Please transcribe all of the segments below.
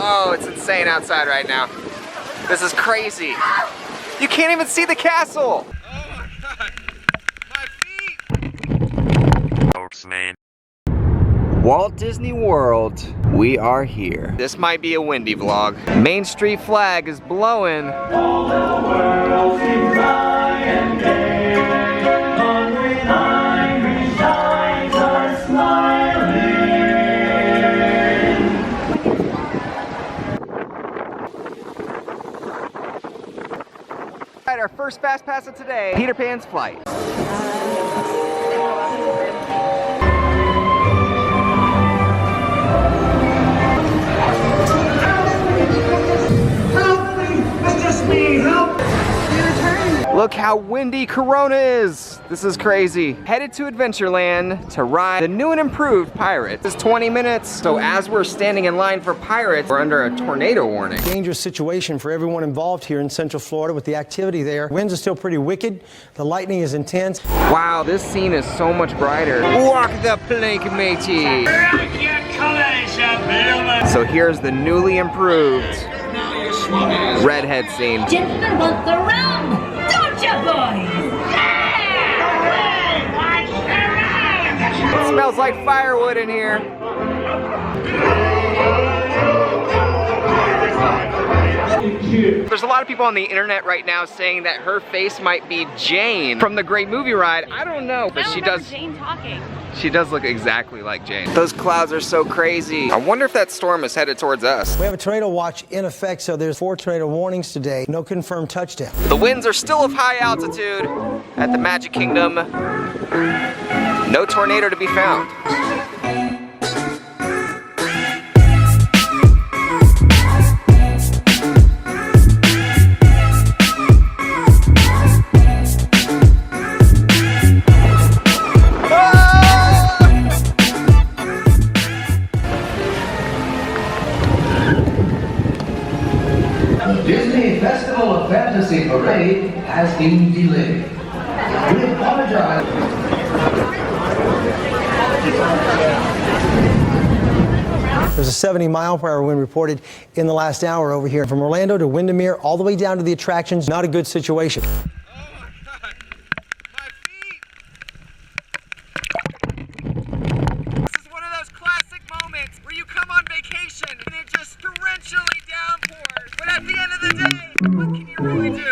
Oh, it's insane outside right now. This is crazy. You can't even see the castle. Oh my God, my feet. Spokesmayne. Walt Disney World, we are here. This might be a windy vlog. Main Street flag is blowing. All the world seems high and gay. Hungry, hungry shines are smiling. All right, our first fast pass of today, Peter Pan's Flight. Look how windy Corona is. This is crazy. Headed to Adventureland to ride the new and improved Pirates. It's 20 minutes, so as we're standing in line for Pirates, we're under a tornado warning. Dangerous situation for everyone involved here in Central Florida with the activity there. Winds are still pretty wicked. The lightning is intense. Wow, this scene is so much brighter. Walk the plank, matey. So here's the newly improved redhead scene. Gentlemen want the rum, don't ya boys? It smells like firewood in here. There's a lot of people on the internet right now saying that her face might be Jane from the Great Movie Ride. I don't know, but she does. Jane talking. She does look exactly like Jane. Those clouds are so crazy. I wonder if that storm is headed towards us. We have a tornado watch in effect, so there's 4 tornado warnings today. No confirmed touchdown. The winds are still of high altitude at the Magic Kingdom. No tornado to be found. Fantasy Parade has been delayed. We apologize. There's a 70-mile-per-hour wind reported in the last hour over here. From Orlando to Windermere, all the way down to the attractions. Not a good situation. Oh my God, my feet. This is one of those classic moments where you come on vacation and it just torrentially downpours. But at the end of the day, what can you really do?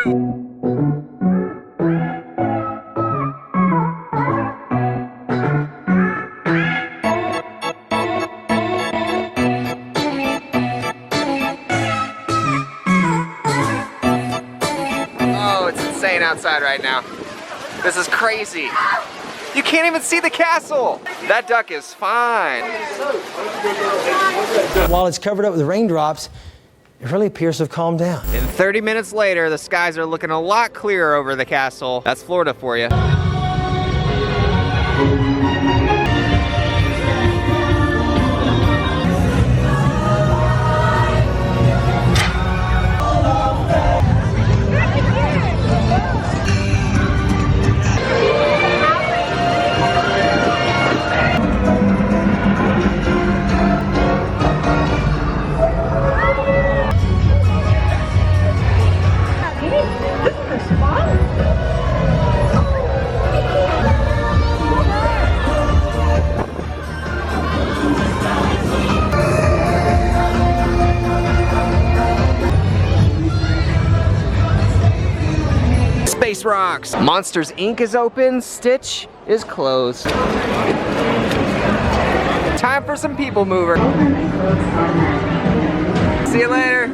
Oh, it's insane outside right now. This is crazy. You can't even see the castle. That duck is fine. While it's covered up with raindrops, it really appears to have calmed down. And 30 minutes later, the skies are looking a lot clearer over the castle. That's Florida for you. Space rocks. Monsters Inc. is open. Stitch is closed. Time for some people mover. See you later.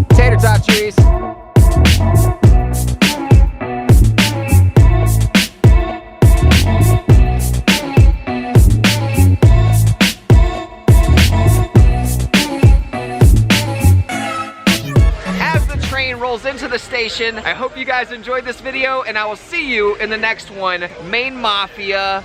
Tater tot trees. Rolls into the station. I hope you guys enjoyed this video and I will see you in the next one. Maine Mafia